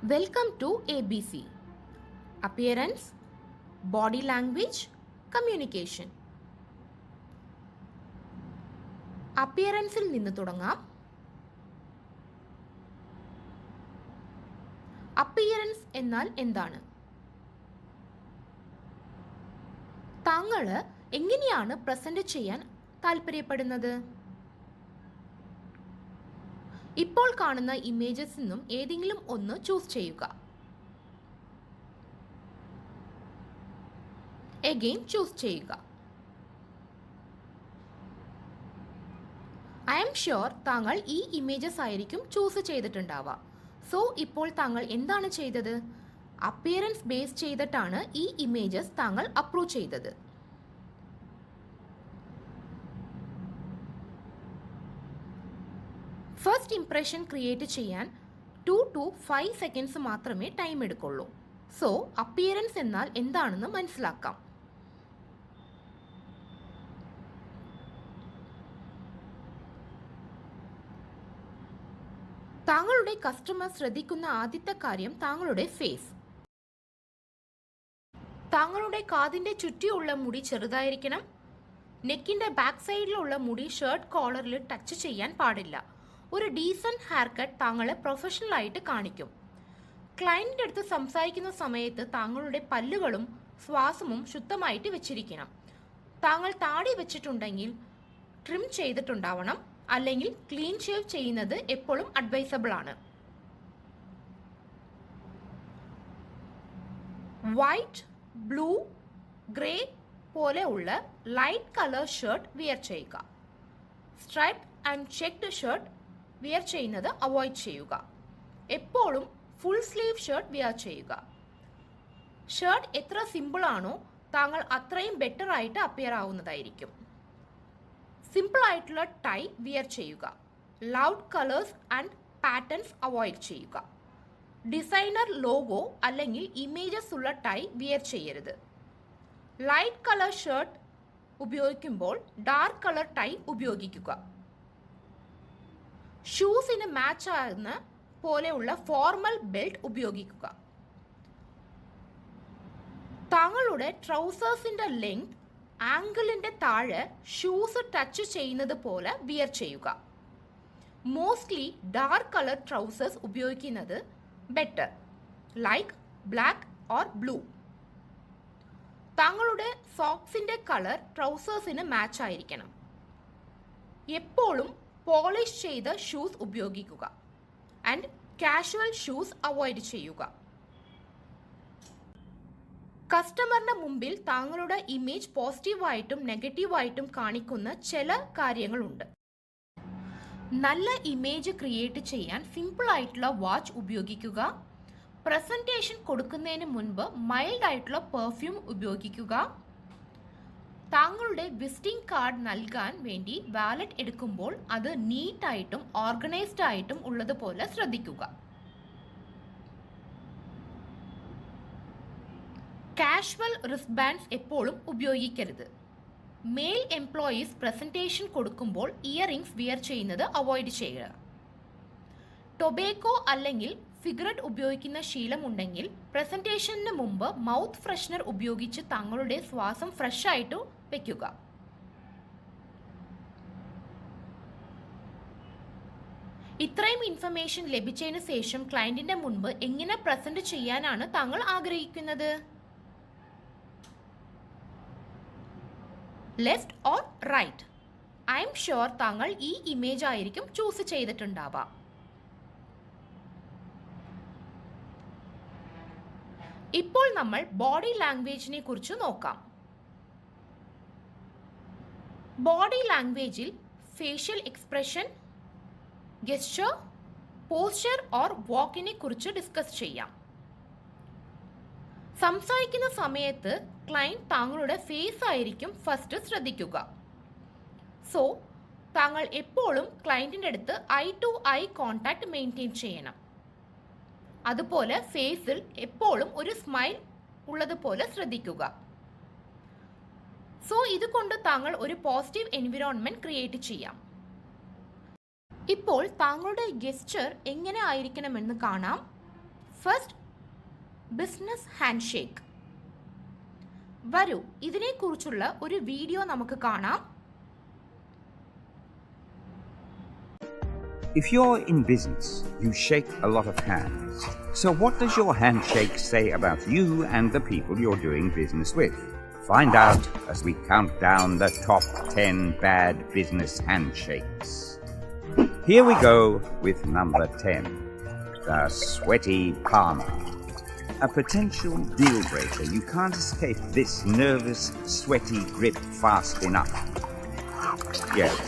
Welcome to ABC. Appearance, Body Language, Communication. അപ്പിയറൻസിൽ നിന്ന് തുടങ്ങാം. Appearance എന്നാൽ എന്താണ്? താങ്കൾ എങ്ങനെയാണ് പ്രസന്റ് ചെയ്യാൻ താല്പര്യപ്പെടുന്നത്? ഇപ്പോൾ കാണുന്ന ഇമേജസിൽ നിന്നും ഏതെങ്കിലും ഒന്ന് ചൂസ് ചെയ്യുക. അഗെയിൻ ചൂസ് ചെയ്യുക. ഐ എം ഷുവർ താങ്കൾ ഈ ഇമേജസ് ആയിരിക്കും ചൂസ് ചെയ്തിട്ടുണ്ടാവുക. സോ ഇപ്പോൾ താങ്കൾ എന്താണ് ചെയ്തത്? അപ്പിയറൻസ് ബേസ് ചെയ്തിട്ടാണ് ഈ ഇമേജസ് താങ്കൾ അപ്രൂവ് ചെയ്തത്. ഫസ്റ്റ് ഇംപ്രഷൻ ക്രിയേറ്റ് ചെയ്യാൻ 2 to 5 സെക്കൻഡ്സ് മാത്രമേ ടൈം എടുക്കുള്ളൂ. സോ അപ്പിയറൻസ് എന്നാൽ എന്താണെന്ന് മനസ്സിലാക്കാം. താങ്കളുടെ കസ്റ്റമർ ശ്രദ്ധിക്കുന്ന ആദ്യത്തെ കാര്യം താങ്കളുടെ ഫേസ്. താങ്കളുടെ കാതിന്റെ ചുറ്റിയുള്ള മുടി ചെറുതായിരിക്കണം. നെക്കിന്റെ ബാക്ക് സൈഡിലുള്ള മുടി ഷർട്ട് കോളറിൽ ടച്ച് ചെയ്യാൻ പാടില്ല. ഒരു ഡീസന്റ് ഹെയർ കട്ട് താങ്കളെ പ്രൊഫഷണൽ ആയിട്ട് കാണിക്കും. ക്ലയന്റിന്റെ അടുത്ത് സംസാരിക്കുന്ന സമയത്ത് താങ്കളുടെ പല്ലുകളും ശ്വാസവും ശുദ്ധമായിട്ട് വെച്ചിരിക്കണം. താങ്കൾ താടി വെച്ചിട്ടുണ്ടെങ്കിൽ ട്രിം ചെയ്തിട്ടുണ്ടാവണം, അല്ലെങ്കിൽ ക്ലീൻ ഷേവ് ചെയ്യുന്നത് എപ്പോഴും അഡ്വൈസബിൾ ആണ്. വൈറ്റ്, ബ്ലൂ, ഗ്രേ പോലെ ഉള്ള ലൈറ്റ് കളർ ഷർട്ട് വിയർ ചെയ്യുക. Stripe and checked shirt wear ചെയ്യുന്നത് അവോയ്ഡ് ചെയ്യുക. എപ്പോഴും ഫുൾ സ്ലീവ് ഷർട്ട് വിയർ ചെയ്യുക. ഷർട്ട് എത്ര സിമ്പിൾ ആണോ താങ്കൾ അത്രയും ബെറ്റർ ആയിട്ട് അപ്പിയർ ആവുന്നതായിരിക്കും. സിമ്പിൾ ആയിട്ടുള്ള ടൈ വിയർ ചെയ്യുക. Loud colours and patterns avoid ചെയ്യുക. ഡിസൈനർ ലോഗോ അല്ലെങ്കിൽ ഇമേജസ് ഉള്ള ടൈ വിയർ ചെയ്യരുത്. ലൈറ്റ് കളർ ഷർട്ട് ഉപയോഗിക്കുമ്പോൾ ഡാർക്ക് കളർ ടൈ ഉപയോഗിക്കുക. ഷൂസിന് മാച്ച് ആകുന്ന പോലെയുള്ള ഫോർമൽ ബെൽറ്റ് ഉപയോഗിക്കുക. താങ്കളുടെ ട്രൗസേഴ്സിന്റെ ലെങ്ത് ആംഗിളിന്റെ താഴെ ഷൂസ് ടച്ച് ചെയ്യുന്നത് പോലെ വിയർ ചെയ്യുക. മോസ്റ്റ്ലി ഡാർക്ക് കളർ ട്രൗസേഴ്സ് ഉപയോഗിക്കുന്നത് better, like black or blue. താങ്കളുടെ സോക്സിന്റെ കളർ ട്രൗസേഴ്സിന് മാച്ച് ആയിരിക്കണം. എപ്പോഴും പോളിഷ് ചെയ്ത ഷൂസ് ഉപയോഗിക്കുക. ആൻഡ് കാഷ്വൽ ഷൂസ് അവോയ്ഡ് ചെയ്യുക. കസ്റ്റമറിന്റെ മുമ്പിൽ താങ്കളുടെ ഇമേജ് പോസിറ്റീവായിട്ടും നെഗറ്റീവായിട്ടും കാണിക്കുന്ന ചില കാര്യങ്ങളുണ്ട്. നല്ല ഇമേജ് ക്രിയേറ്റ് ചെയ്യാൻ സിമ്പിൾ ആയിട്ടുള്ള വാച്ച് ഉപയോഗിക്കുക. പ്രസന്റേഷൻ കൊടുക്കുന്നതിന് മുൻപ് മൈൽഡ് ആയിട്ടുള്ള പെർഫ്യൂം ഉപയോഗിക്കുക. താങ്കളുടെ വിസിറ്റിംഗ് കാർഡ് നൽകാൻ വേണ്ടി വാലറ്റ് എടുക്കുമ്പോൾ അത് നീറ്റായിട്ടും ഓർഗനൈസ്ഡ് ആയിട്ടും ഉള്ളതുപോലെ ശ്രദ്ധിക്കുക. കാഷ്വൽ റിസ്റ്റ്ബാൻഡ്സ് എപ്പോഴും ഉപയോഗിക്കരുത്. മെയിൽ എംപ്ലോയീസ് പ്രസന്റേഷൻ കൊടുക്കുമ്പോൾ ഇയറിംഗ്സ് വിയർ ചെയ്യുന്നത് അവോയ്ഡ് ചെയ്യുക. ടൊബാക്കോ അല്ലെങ്കിൽ സിഗരറ്റ് ഉപയോഗിക്കുന്ന ശീലമുണ്ടെങ്കിൽ പ്രസന്റേഷന് മുമ്പ് മൗത്ത് ഫ്രഷ്നർ ഉപയോഗിച്ച് താങ്കളുടെ ശ്വാസം ഫ്രഷ് ആയിട്ട് വെക്കുക. ഇത്രയും ഇൻഫർമേഷൻ ലഭിച്ചതിന് ശേഷം ക്ലയന്റിന്റെ മുൻപ് എങ്ങനെ പ്രസന്റ് ചെയ്യാനാണ് താങ്കൾ ആഗ്രഹിക്കുന്നത്? Left or right? I'm sure താങ്കൾ ഈ ഇമേജ് ആയിരിക്കും ചൂസ് ചെയ്തിട്ടുണ്ടാവാം. ഇപ്പോൾ നമ്മൾ ബോഡി ലാംഗ്വേജിനെ കുറിച്ച് നോക്കാം. ബോഡി ലാംഗ്വേജിൽ ഫേഷ്യൽ എക്സ്പ്രഷൻ, ഗെസ്ചർ, പോസ്ചർ ഓർ വാക്കിനെ കുറിച്ച് ഡിസ്കസ് ചെയ്യാം. സംസാരിക്കുന്ന സമയത്ത് ക്ലയന്റ് താങ്കളുടെ ഫേസ് ആയിരിക്കും ഫസ്റ്റ് ശ്രദ്ധിക്കുക. സോ താങ്കൾ എപ്പോഴും ക്ലയന്റിന്റെ അടുത്ത് eye to eye contact maintain ചെയ്യണം. അതുപോലെ ഫേസിൽ എപ്പോഴും ഒരു സ്മൈൽ ഉള്ളതുപോലെ ശ്രദ്ധിക്കുക. സോ ഇതുകൊണ്ട് താങ്കൾ ഒരു പോസിറ്റീവ് എൻവിറോൺമെന്റ് ക്രിയേറ്റ് ചെയ്യാം. ഇപ്പോൾ താങ്കളുടെ ഗെസ്ചർ എങ്ങനെ ആയിരിക്കണമെന്ന് കാണാം. First, business hand shake. വരൂ, ഇതിനെക്കുറിച്ചുള്ള ഒരു വീഡിയോ നമുക്ക് കാണാം. If you're in business, you shake a lot of hands. So what does your handshake say about you and the people you're doing business with? Find out as we count down the top 10 bad business handshakes. Here we go with number 10, the sweaty palmer. A potential deal breaker. You can't escape this nervous, sweaty grip fast enough. Yes,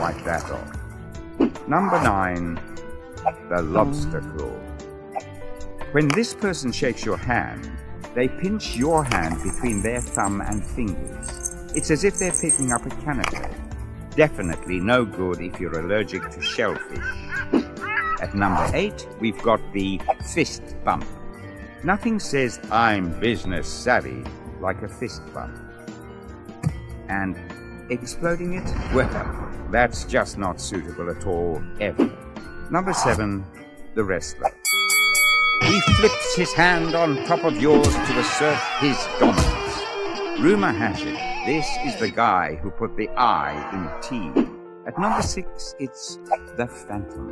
wipe that off. Number 9, the lobster claw. When this person shakes your hand, they pinch your hand between their thumb and fingers. It's as if they're picking up a canapé. Definitely no good if you're allergic to shellfish. At number 8, we've got the fist bump. Nothing says I'm business savvy like a fist bump. And exploding it? Well, that's just not suitable at all, ever. Number 7, the wrestler. He flips his hand on top of yours to assert his dominance. Rumour has it, this is the guy who put the I in T. At number 6, it's the phantom.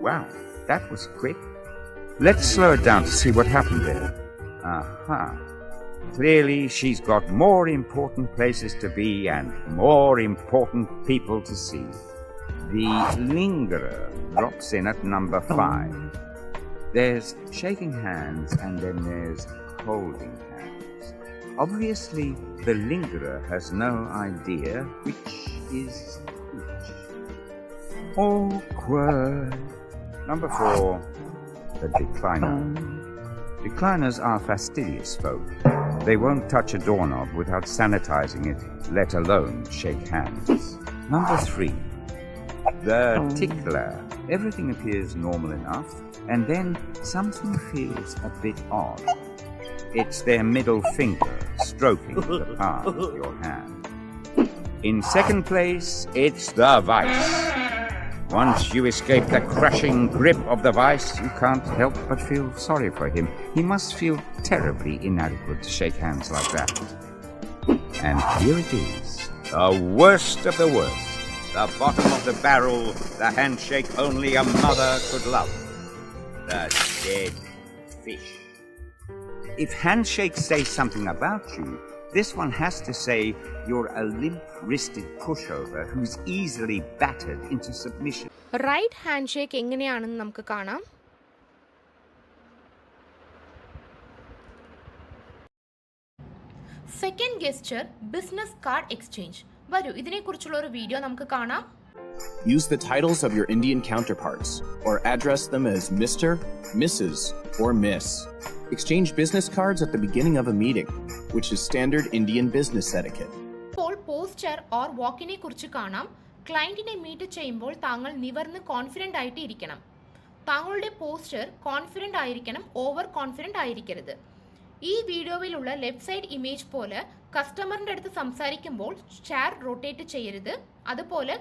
Wow, that was quick. Let's slow it down to see what happened there. Aha. Clearly, she's got more important places to be and more important people to see. The lingerer drops in at number 5. There's shaking hands and then there's holding hands. Obviously, the lingerer has no idea which is which. Awkward. Number 4, the decliner. Decliners are fastidious folk. They won't touch a doorknob without sanitizing it, let alone shake hands. Number 3, the tickler. Everything appears normal enough, and then something feels a bit odd. It's their middle finger stroking the palm of your hand. In second place, it's the vice. Once you escape the crushing grip of the vice, you can't help but feel sorry for him. He must feel terribly inadequate to shake hands like that. And here it is, the worst of the worst. The bottom of the barrel, the handshake only a mother could love. The dead fish. If handshakes say something about you, this one has to say you're a limp-wristed pushover who's easily battered into submission. Right hand shake എങ്ങനെയാണെന്ന് നമുക്ക് കാണാം. Second gesture, business card exchange. വരൂ, ഇതിനെക്കുറിച്ചുള്ള ഒരു video നമുക്ക് കാണാം. Use the titles of your Indian counterparts or address them as Mr., Mrs., or Miss. Exchange business cards at the beginning of a meeting, which is standard Indian business etiquette. ഇപ്പോൾ poster or വാക്കിനെ കുറിച്ച് കാണാം. ക്ലയന്റിനെ meet ചെയ്യുമ്പോൾ താങ്കൾ നിവർന്ന് confident ആയിട്ട് ഇരിക്കണം. താങ്കളുടെ പോസ്റ്റർ കോൺഫിഡന്റ് ആയിരിക്കണം, ഓവർ കോൺഫിഡന്റ് ആയിരിക്കരുത്. ഈ വീഡിയോയിലുള്ള ലെഫ്റ്റ് സൈഡ് ഇമേജ് പോലെ കസ്റ്റമറിന്റെ അടുത്ത് സംസാരിക്കുമ്പോൾ ചെയർ റൊട്ടേറ്റ് ചെയ്യരുത്, അതുപോലെ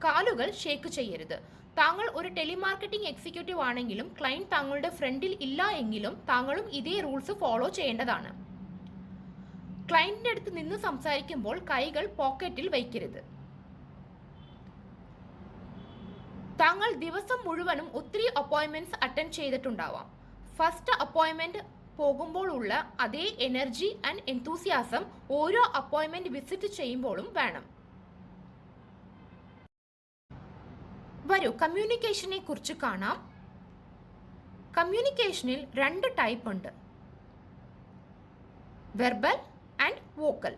കാലുകൾ ഷേക്ക് ചെയ്യരുത്. താങ്കൾ ഒരു ടെലിമാർക്കറ്റിംഗ് എക്സിക്യൂട്ടീവ് ആണെങ്കിലും ക്ലയന്റ് താങ്കളുടെ ഫ്രണ്ടിൽ ഇല്ല എങ്കിലും താങ്കളും ഇതേ റൂൾസ് ഫോളോ ചെയ്യേണ്ടതാണ്. ക്ലയന്റിന്റെ അടുത്ത് നിന്ന് സംസാരിക്കുമ്പോൾ കൈകൾ പോക്കറ്റിൽ വയ്ക്കരുത്. താങ്കൾ ദിവസം മുഴുവനും ഒത്തിരി അപ്പോയിന്റ്മെന്റ്സ് അറ്റൻഡ് ചെയ്തിട്ടുണ്ടാവാം. ഫസ്റ്റ് അപ്പോയിന്റ്മെന്റ് പോകുമ്പോൾ ഉള്ള അതേ എനർജി ആൻഡ് എന്തൂസിയാസം ഓരോ അപ്പോയിന്റ്മെന്റ് വിസിറ്റ് ചെയ്യുമ്പോഴും വേണം. വരൂ, കമ്മ്യൂണിക്കേഷനെ കുറിച്ച് കാണാം. കമ്മ്യൂണിക്കേഷനിൽ 2 ടൈപ്പ് ഉണ്ട്, വെർബൽ ആൻഡ് വോക്കൽ.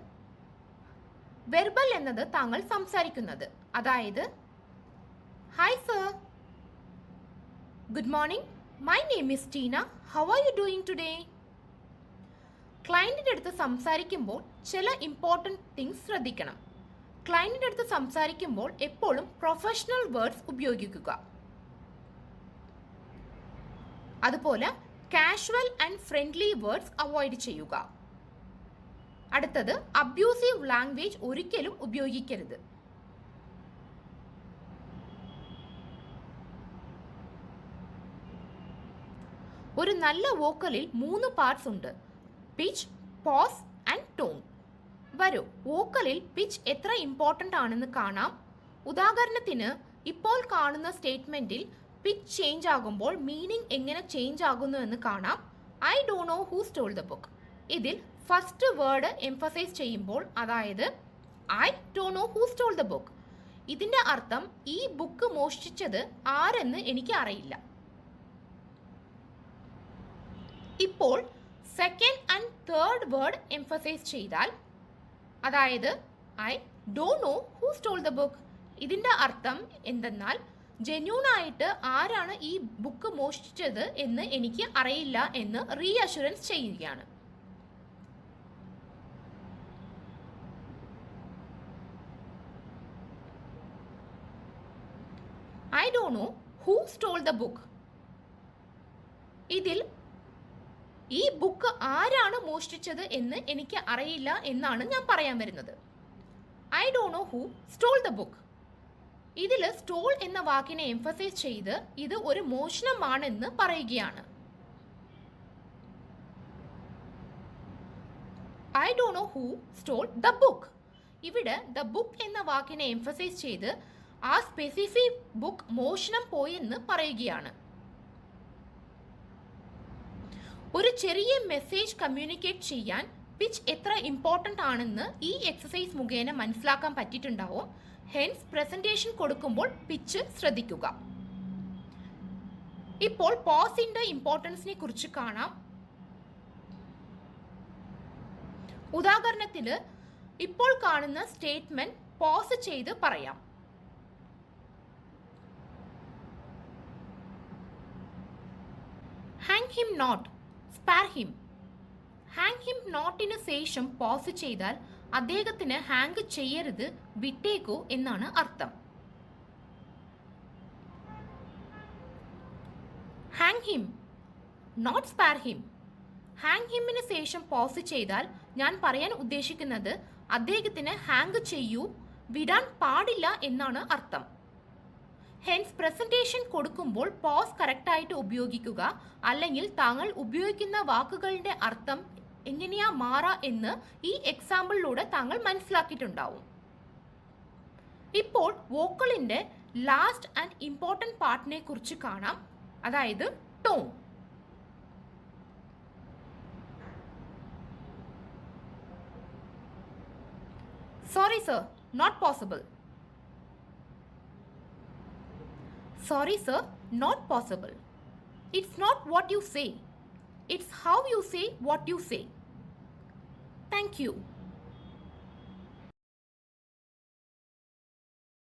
വെർബൽ എന്നത് താങ്കൾ സംസാരിക്കുന്നത്, അതായത് hi sir, good morning, my name is Tina, how are you doing today. ക്ലയന്റിന്റെ അടുത്ത് സംസാരിക്കുമ്പോൾ ചില ഇമ്പോർട്ടൻറ്റ് തിങ്സ് ശ്രദ്ധിക്കണം. ക്ലയന്റിന്റെ അടുത്ത് സംസാരിക്കുമ്പോൾ എപ്പോഴും പ്രൊഫഷണൽ വേർഡ്സ് ഉപയോഗിക്കുക. അതുപോലെ casual and friendly words avoid ചെയ്യുക. അടുത്തത്, അബ്യൂസീവ് ലാംഗ്വേജ് ഒരിക്കലും ഉപയോഗിക്കരുത്. ഒരു നല്ല വോക്കലിൽ 3 പാർട്സ് ഉണ്ട്: പിച്ച്, പോസ് ആൻഡ് ടോൺ. വരൂ, വോക്കലിൽ പിച്ച് എത്ര ഇമ്പോർട്ടൻ്റ് ആണെന്ന് കാണാം. ഉദാഹരണത്തിന് ഇപ്പോൾ കാണുന്ന സ്റ്റേറ്റ്മെൻറ്റിൽ പിച്ച് ചേഞ്ച് ആകുമ്പോൾ മീനിങ് എങ്ങനെ ചേഞ്ച് ആകുന്നു എന്ന് കാണാം. I don't know who stole the book. ഇതിൽ ഫസ്റ്റ് വേർഡ് എംഫസൈസ് ചെയ്യുമ്പോൾ, അതായത് I don't know who stole the book, ഇതിൻ്റെ അർത്ഥം ഈ ബുക്ക് മോഷ്ടിച്ചത് ആരെന്ന് എനിക്ക് അറിയില്ല. ഇപ്പോൾ second and third word emphasise ചെയ്താൽ, അതായത് I don't know who stole the book, ഇതിൻ്റെ അർത്ഥം എന്തെന്നാൽ ജെന്യൂൺ ആയിട്ട് ആരാണ് ഈ ബുക്ക് മോഷ്ടിച്ചത് എന്ന് എനിക്ക് അറിയില്ല എന്ന് റീഅഷുറൻസ് ചെയ്യുകയാണ്. I don't know who stole the book, ഇതിൽ ഈ ബുക്ക് ആരാണ് മോഷ്ടിച്ചത് എന്ന് എനിക്ക് അറിയില്ല എന്നാണ് ഞാൻ പറയാൻ വരുന്നത്. I don't know who stole the book, ഇതിൽ സ്റ്റോൾ എന്ന വാക്കിനെ എംഫസൈസ് ചെയ്ത് ഇത് ഒരു മോഷണമാണെന്ന് പറയുകയാണ്. I don't know who stole the book, ഇവിടെ ദ ബുക്ക് എന്ന വാക്കിനെ എംഫസൈസ് ചെയ്ത് ആ സ്പെസിഫിക് ബുക്ക് മോഷണം പോയെന്ന് പറയുകയാണ്. ഒരു ചെറിയ മെസ്സേജ് കമ്മ്യൂണിക്കേറ്റ് ചെയ്യാൻ പിച്ച് എത്ര ഇമ്പോർട്ടൻ്റ് ആണെന്ന് ഈ എക്സസൈസ് മുഖേന മനസ്സിലാക്കാൻ പറ്റിയിട്ടുണ്ടാവും. ഹെൻസ് പ്രസന്റേഷൻ കൊടുക്കുമ്പോൾ പിച്ച് ശ്രദ്ധിക്കുക. ഇപ്പോൾ പോസിന്റെ ഇമ്പോർട്ടൻസിനെ കുറിച്ച് കാണാം. ഉദാഹരണത്തിന് ഇപ്പോൾ കാണുന്ന സ്റ്റേറ്റ്മെന്റ് പോസ് ചെയ്ത് പറയാം. Hang him not, spare him. Hang him നോട്ടിന് ശേഷം പോസ് ചെയ്താൽ അദ്ദേഹത്തിന് ഹാങ് ചെയ്യരുത്, വിട്ടേക്കൂ എന്നാണ് അർത്ഥം. Hang him not spare him. Hang ഹിമ്മിന് ശേഷം പോസ് ചെയ്താൽ ഞാൻ പറയാൻ ഉദ്ദേശിക്കുന്നത് അദ്ദേഹത്തിന് ഹാങ് ചെയ്യൂ, വിടാൻ പാടില്ല എന്നാണ് അർത്ഥം. ഹെൻസ് പ്രസന്റേഷൻ കൊടുക്കുമ്പോൾ പോസ് കറക്റ്റായിട്ട് ഉപയോഗിക്കുക, അല്ലെങ്കിൽ താങ്കൾ ഉപയോഗിക്കുന്ന വാക്കുകളുടെ അർത്ഥം എങ്ങനെയാ മാറാ എന്ന് ഈ എക്സാമ്പിളിലൂടെ താങ്കൾ മനസ്സിലാക്കിയിട്ടുണ്ടാവും. ഇപ്പോൾ വോക്കലിന്റെ ലാസ്റ്റ് ആൻഡ് ഇമ്പോർട്ടൻറ്റ് പാർട്ടിനെ കുറിച്ച് കാണാം, അതായത് tone. Sorry sir, not possible. Sorry sir, not possible. It's not what you say. It's how you say what you say. Thank you.